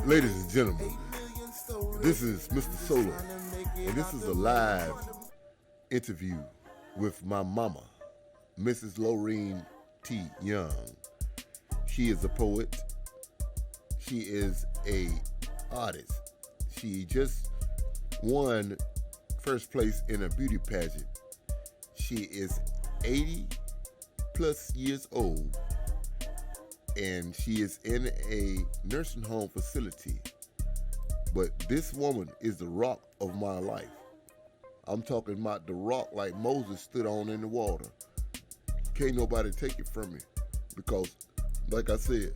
Ladies and gentlemen, this is Mr. Solo, and this is a live interview with my mama, Mrs. Lorraine T. Young. She is a poet. She is a artist. She just won first place in a beauty pageant. She is 80 plus years old, and she is in a nursing home facility. But this woman is the rock of my life. I'm talking about the rock like Moses stood on in the water. Can't nobody take it from me because, like I said,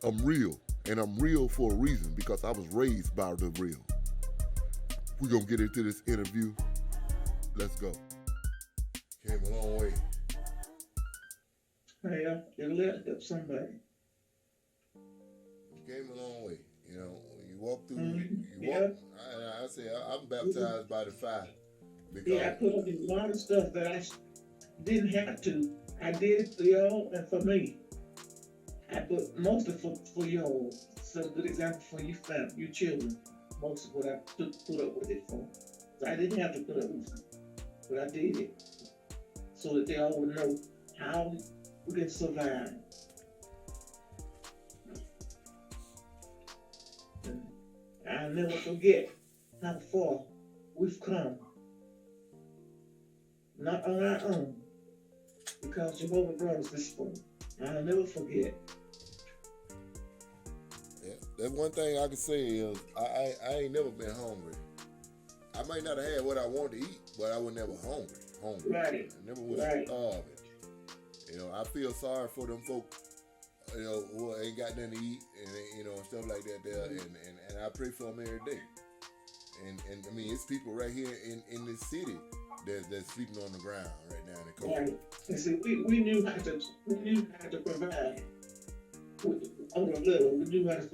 I'm real. And I'm real for a reason because I was raised by the real. We're going to get into this interview. Let's go. Came a long way. Well, you let up somebody. You came a long way. You know, when you walk through, you Yeah. walk. I say I'm baptized by the fire. Because Yeah, I put up a lot of stuff that I didn't have to. I did it for y'all and for me. I put most of it for y'all. Set a good example for your family, your children. Most of what I put up with it for. So I didn't have to put up with it, but I did it so that they all would know how we can survive. And I'll never forget how far we've come. Not on our own, because Jehovah brought us this far. I'll never forget. yeah, that one thing I can say is I ain't never been hungry. I might not have had what I wanted to eat, but I was never hungry. Right. I never was Right. starving. You know, I feel sorry for them folk, you know, who ain't got nothing to eat and, you know, and stuff like that there. And I pray for them every day. And I mean, it's people right here in this city that's sleeping on the ground right now in the cold. Right. And see, we knew how to provide. On a little, we knew how to.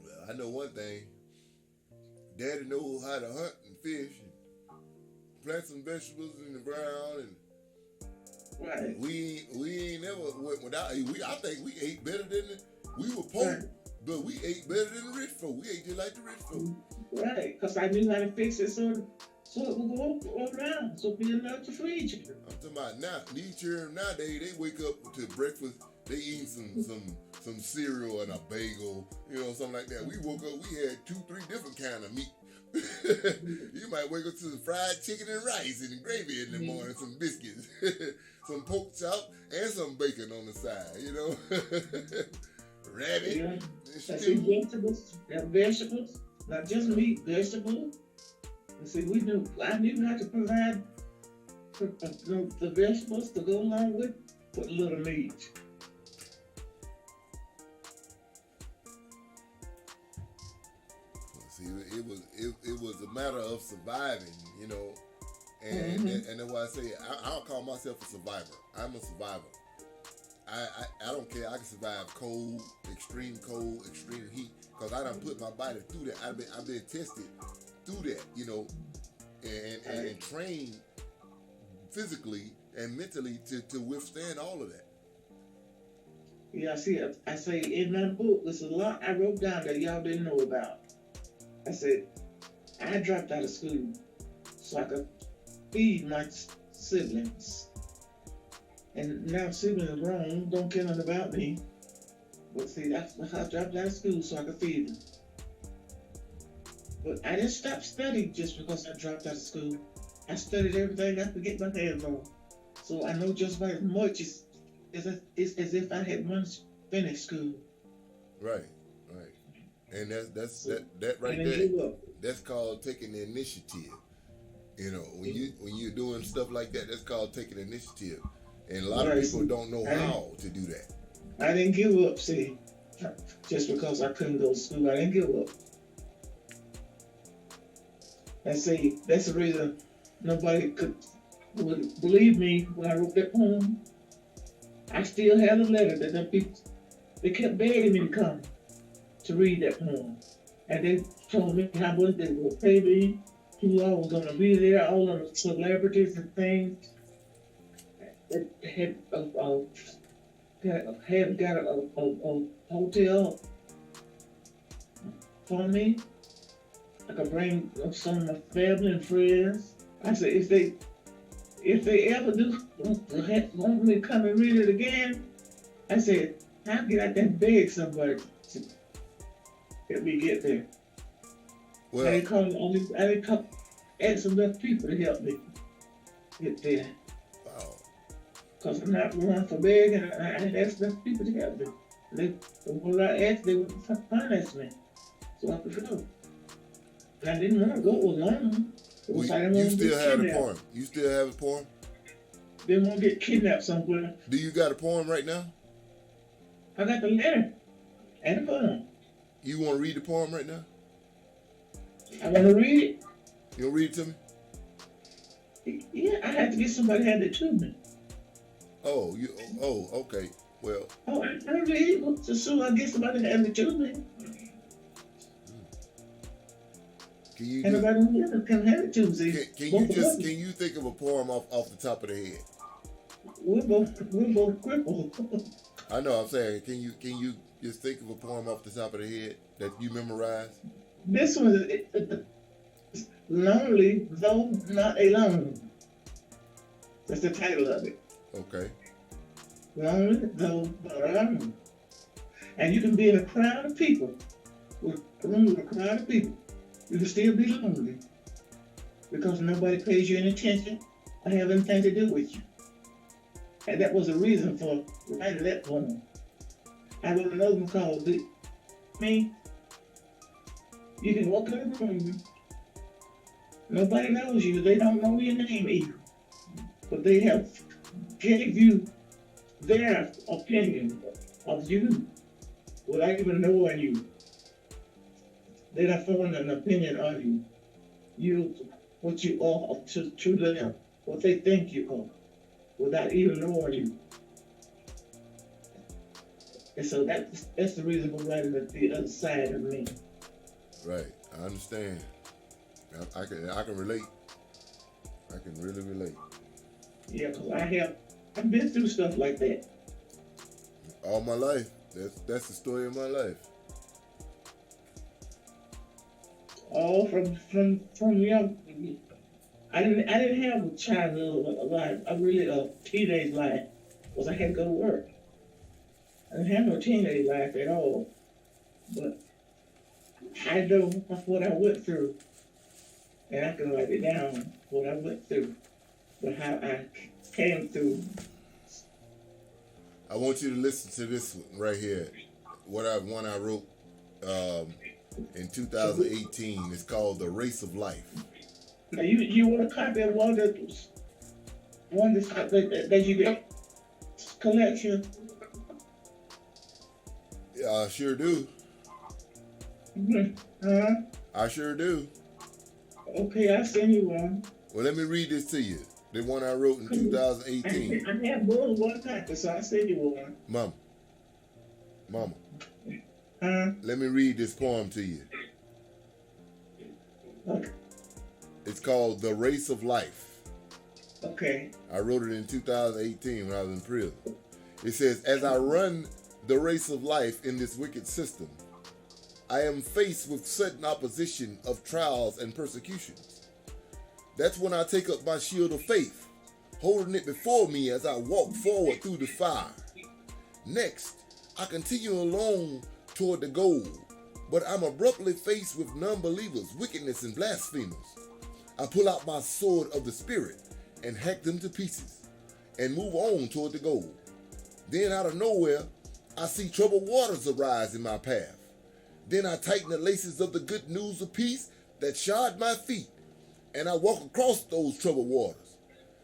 Well, I know one thing. Daddy knows how to hunt and fish and plant some vegetables in the ground, and Right. we ain't never went without. I think we ate better than we were poor, Right. but we ate better than the rich folk. We ate just like the rich folk. Right. Because I knew how to fix it so it would go around. So be enough to feed you. I'm talking about now. These children nowadays, they wake up to breakfast. They eating some cereal and a bagel, you know, something like that. We woke up, we had 2-3 different kind of meat. You might wake up to some fried chicken and rice and gravy in the morning, some biscuits, some pork chop, and some bacon on the side, you know. Rabbit, Yeah. I see stew. vegetables, not just meat, vegetables. And see, I knew how to provide the vegetables to go along with a little meat. See, it was a matter of surviving, you know, and that's why I say I don't call myself a survivor. I'm a survivor. I don't care. I can survive cold, extreme heat, because I done put my body through that. I've been tested through that, you know, and trained physically and mentally to withstand all of that. Yeah, I say in my book, there's a lot I wrote down that y'all didn't know about. I said, I dropped out of school so I could feed my siblings. And now siblings are grown, don't care nothing about me. But see, I dropped out of school so I could feed them. But I didn't stop studying just because I dropped out of school. I studied everything I could get my hands on. So I know just about as much as if I had once finished school. Right. And that right And there. That's called taking the initiative. You know, when you're doing stuff like that, that's called taking initiative. And a lot of people don't know how to do that. I didn't give up, see, just because I couldn't go to school. I didn't give up. And see, that's the reason nobody would believe me when I wrote that poem. I still have a letter that them people, they kept begging me to come to read that poem. And they told me how much they would pay me, who all was going to be there, all of the celebrities and things. that had got a hotel for me. I could bring some of my family and friends. I said, if they ever do want me to come and read it again, I said, I'll get out there and beg somebody to help me get there. Well, I didn't come ask enough people to help me get there. wow. Because I'm not running for begging, I didn't ask enough people to help me. When I asked, they would finance me. So I could go. And I didn't want to go alone. You still have the poem? You still have the poem? They won't get kidnapped somewhere. Do you got a poem right now? I got the letter and the poem. You want to read the poem right now? I want to read it. You want to read it to me? Yeah, I had to get somebody to hand it to me. Oh, okay. Well. Oh, I read it. So soon I get somebody to hand it to me. Can you can hand it to me. Can you think of a poem off the top of the head? We're both crippled. I know. I'm saying, can you just think of a poem off the top of the head that you memorized? This one is Lonely Though Not Alone. That's the title of it. Okay. Lonely Though Not Alone. And you can be in a crowd of people. With a crowd of people. You can still be lonely. Because nobody pays you any attention or have anything to do with you. And that was the reason for writing that poem. I wrote another one called Me. You can walk in the room. Nobody knows you. They don't know your name either. But they have gave you their opinion of you without even knowing you. They don't form an opinion of you. What you are to them, what they think you are, without even knowing you. And so that's the reason for writing the other side of me. Right, I understand. I can relate. I can really relate. Yeah, because I've been through stuff like that. All my life. That's the story of my life. All from young. I didn't have a childhood life. I really a teenage life, because I had to go to work. I didn't have no teenage life at all. But I know what I went through, and I can write it down what I went through, but how I came through. I want you to listen to this one right here. One I wrote in 2018. It's called "The Race of Life." Now you want a copy of one that you get collection? Yeah, I sure do. Huh? I sure do. Okay, I'll send you one. Well, let me read this to you. The one I wrote in 2018. I have more than one copy, so I'll send you one. Mama. Huh? Let me read this poem to you. Okay. It's called "The Race of Life." Okay. I wrote it in 2018 when I was in prison. It says, "As I run the race of life in this wicked system, I am faced with sudden opposition of trials and persecutions. That's when I take up my shield of faith, holding it before me as I walk forward through the fire. Next, I continue along toward the goal, but I'm abruptly faced with non-believers, wickedness, and blasphemers. I pull out my sword of the Spirit and hack them to pieces and move on toward the goal. Then out of nowhere, I see troubled waters arise in my path. Then I tighten the laces of the good news of peace that shod my feet, and I walk across those troubled waters.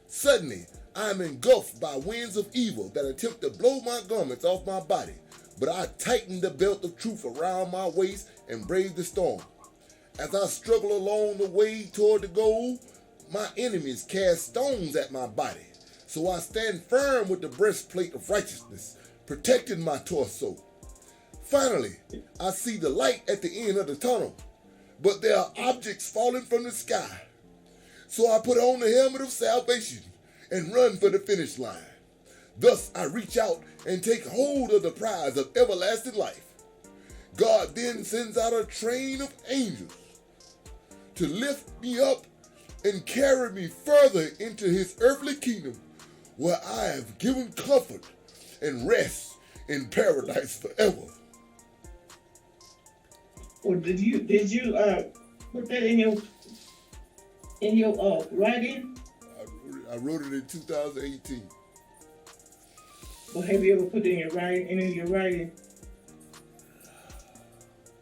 Suddenly, I am engulfed by winds of evil that attempt to blow my garments off my body, but I tighten the belt of truth around my waist and brave the storm. As I struggle along the way toward the goal, my enemies cast stones at my body, so I stand firm with the breastplate of righteousness, protecting my torso. Finally, I see the light at the end of the tunnel, but there are objects falling from the sky. So I put on the helmet of salvation and run for the finish line. Thus I reach out and take hold of the prize of everlasting life. God then sends out a train of angels to lift me up and carry me further into his earthly kingdom, where I have given comfort and rest in paradise forever. Or did you put that in your writing? I wrote it in 2018. Or have you ever put it in your writing? In your writing?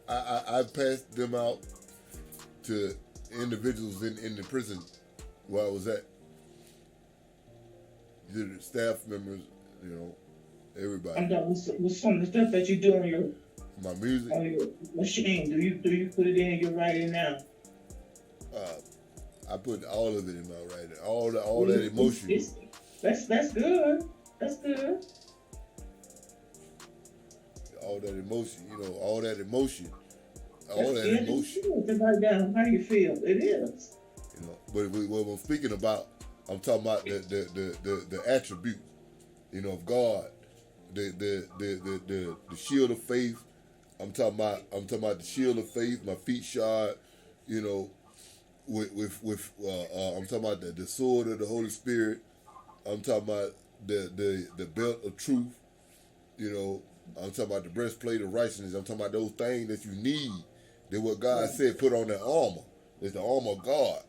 I passed them out to individuals in the prison where I was at. The staff members, everybody. I'm done with some of the stuff that you do on my music. On your machine. Do you put it in your writing now? I put all of it in my writing. All that emotion. That's good. That's good. All that emotion, all that emotion. To write down how you feel. It is. But what I'm speaking about, I'm talking about the attributes, of God, the shield of faith. I'm talking about the shield of faith. My feet shod, with I'm talking about the sword of the Holy Spirit. I'm talking about the belt of truth. I'm talking about the breastplate of righteousness. I'm talking about those things that you need. That what God said, put on that armor. It's the armor of God.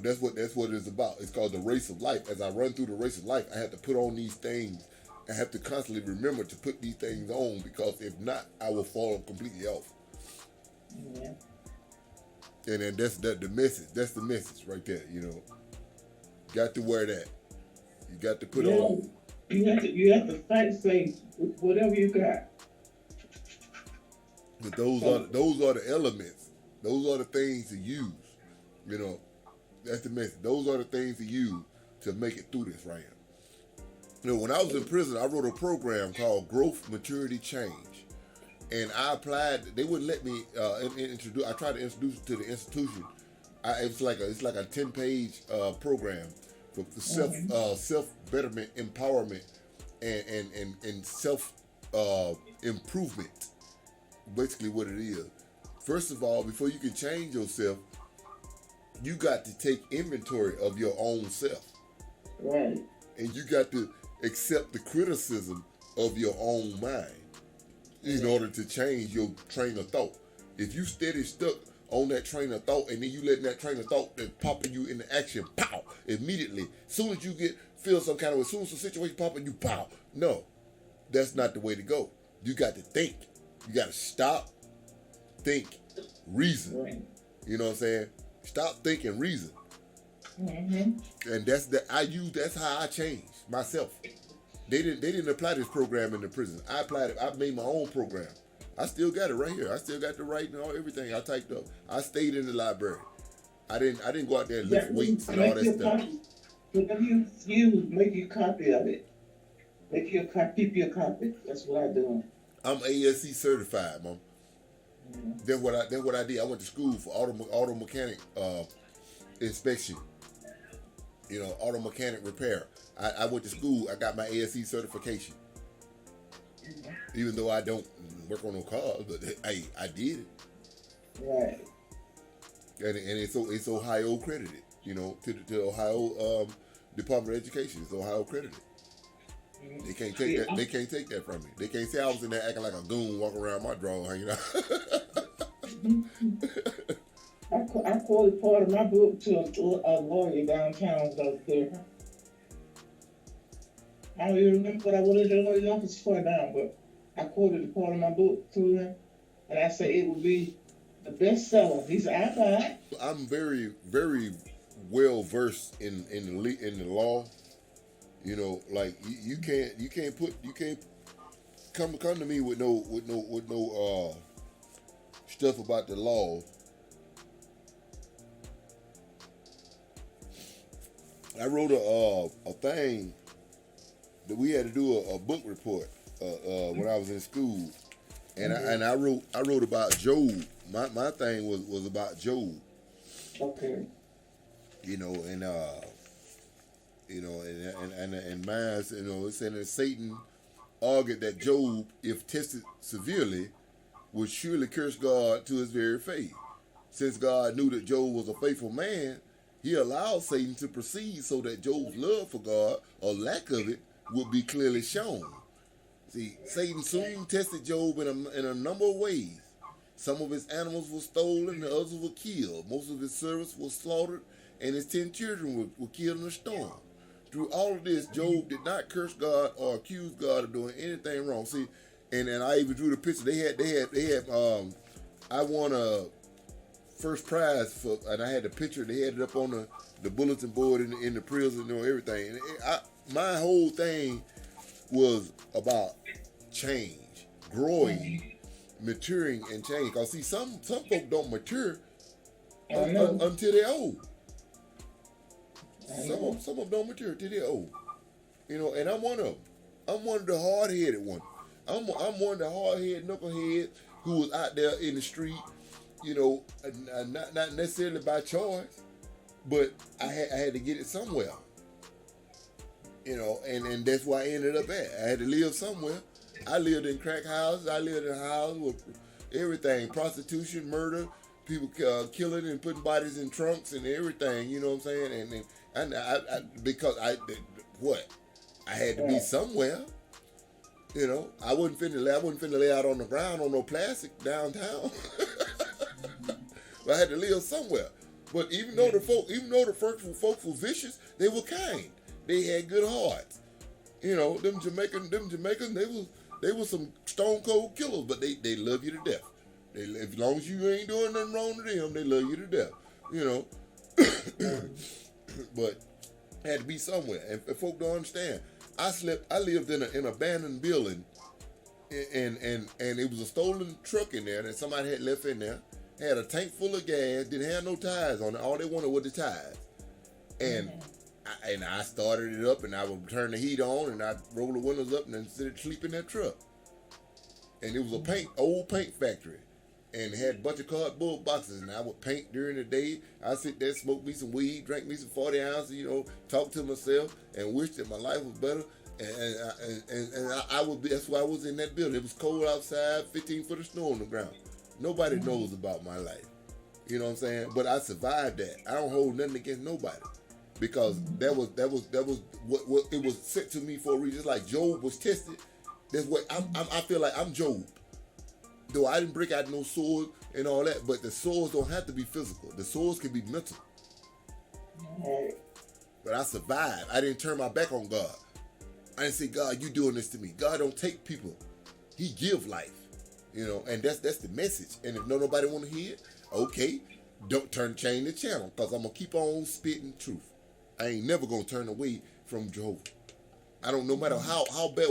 That's what it's about. It's called the race of life. As I run through the race of life, I have to put on these things. I have to constantly remember to put these things on, because if not, I will fall completely off. Yeah. And then that's the message. That's the message right there. Got to wear that. You got to put on. You have to fight faith with whatever you got. But those are the elements. Those are the things to use. That's the message. Those are the things to use to make it through this right here. When I was in prison, I wrote a program called Growth, Maturity, Change. And I applied. They wouldn't let me introduce. I tried to introduce it to the institution. It's like a 10-page program for self betterment, empowerment, and self improvement. Basically, what it is. First of all, before you can change yourself, you got to take inventory of your own self. Right. And you got to accept the criticism of your own mind in order to change your train of thought. If you steady stuck on that train of thought, and then you letting that train of thought that popping you into action, pow, immediately. Soon as you feel some kind of way, as soon as the situation popping, you pow. No, that's not the way to go. You got to think. You got to stop, think, reason. Right. You know what I'm saying? Stop, think, and reason. Mm-hmm. And that's how I changed myself. They didn't apply this program in the prison. I applied it. I made my own program. I still got it right here. I still got the writing and everything I typed up. I stayed in the library. I didn't go out there and lift weights and all that stuff. Whatever you use, make your copy of it. Keep your copy. That's what I do. I'm ASC certified, Mom. Then what I did, I went to school for auto mechanic inspection. Auto mechanic repair. I went to school. I got my ASC certification. Even though I don't work on no cars, but hey, I did it. Right. And it's Ohio accredited. To the Ohio Department of Education. It's Ohio accredited. They can't take that. They can't take that from me. They can't say I was in there acting like a goon, walking around my drawer, hanging out. I quoted part of my book to a lawyer downtown out there. I don't even remember what I wanted the lawyer's office for now, but I quoted a part of my book to him, and I said it would be the bestseller. He said, "I buy it." I'm very, very well versed in the law. Like you can't come to me with no stuff about the law. I wrote a thing that we had to do a book report when I was in school, and I wrote about Job. My thing was about Job. Okay. And You know, and mine, you know, it's saying that Satan argued that Job, if tested severely, would surely curse God to his very face. Since God knew that Job was a faithful man, he allowed Satan to proceed so that Job's love for God, or lack of it, would be clearly shown. See, Satan soon tested Job in a number of ways. Some of his animals were stolen, and others were killed. Most of his servants were slaughtered, and his 10 children were killed in a storm. Through all of this, Job did not curse God or accuse God of doing anything wrong. See, and I even drew the picture. They had. I won a first prize for, and I had the picture. They had it up on the bulletin board in the prison, you know, everything. And my whole thing was about change, growing, maturing, and change. Cause see, some folk don't mature until they're old. Some of them don't mature till they're old. You know, and I'm one of them. I'm one of the hard-headed ones. I'm one of the hard-headed knuckleheads who was out there in the street, you know, not necessarily by choice, but I had to get it somewhere. You know, and that's where I ended up at. I had to live somewhere. I lived in crack houses. I lived in a house with everything, prostitution, murder, people killing and putting bodies in trunks and everything. You know what I'm saying? And I because I had to be somewhere. You know, I wasn't finna lay out on the ground on no plastic downtown. But I had to live somewhere. But even though the folks were vicious, they were kind. They had good hearts. You know, them Jamaicans, they were some stone cold killers, but they love you to death. As long as you ain't doing nothing wrong to them, they love you to death. You know. But had to be somewhere. And folk don't understand. I lived in an abandoned building, and it was a stolen truck in there that somebody had left in there. Had a tank full of gas, didn't have no tires on it. All they wanted was the tires. And I started it up, and I would turn the heat on, and I'd roll the windows up, and then sleep in that truck. And it was a old paint factory, and it had a bunch of cardboard boxes, and I would paint during the day. I'd sit there, smoke me some weed, drink me some 40 ounces, you know, talk to myself, and wish that my life was better. And I would be. That's why I was in that building. It was cold outside, 15 foot of snow on the ground. Nobody knows about my life. You know what I'm saying? But I survived that. I don't hold nothing against nobody. Because that was what it was sent to me for a reason. Just like Job was tested. That's what I feel like I'm Job. Though I didn't break out no sword and all that, but the swords don't have to be physical. The swords can be mental. But I survived. I didn't turn my back on God. I didn't say, God, you doing this to me. God don't take people. He give life. You know, and that's the message. And if nobody want to hear it, okay, don't change the channel, because I'm going to keep on spitting truth. I ain't never going to turn away from Jehovah. I don't, no matter how bad,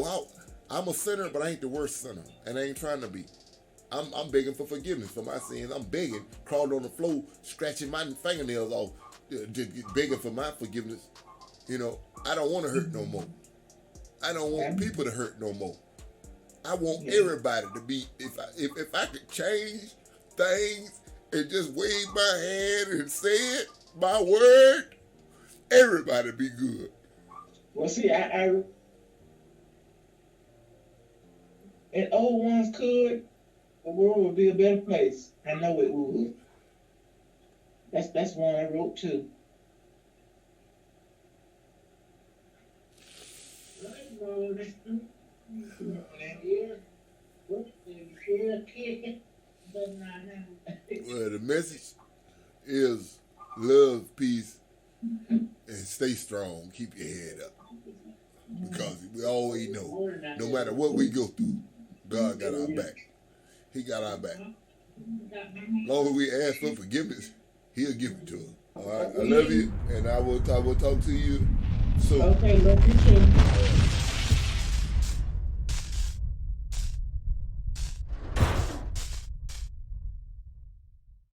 I'm a sinner, but I ain't the worst sinner. And I ain't trying to be. I'm begging for forgiveness for my sins. I'm begging, crawling on the floor, scratching my fingernails off, begging for my forgiveness. You know, I don't want to hurt no more. I don't want people to hurt no more. I want everybody to be, if I could change things and just wave my hand and say it, my word, everybody be good. Well, see, and old ones could, the world would be a better place. I know it would. That's one I wrote too. Well, the message is love, peace, and stay strong. Keep your head up. Because we always know, no matter what we go through, God got our back. He got our back. As long as we ask for forgiveness, He'll give it to us. All right, I love you, and I will talk to you soon. Okay, love you too.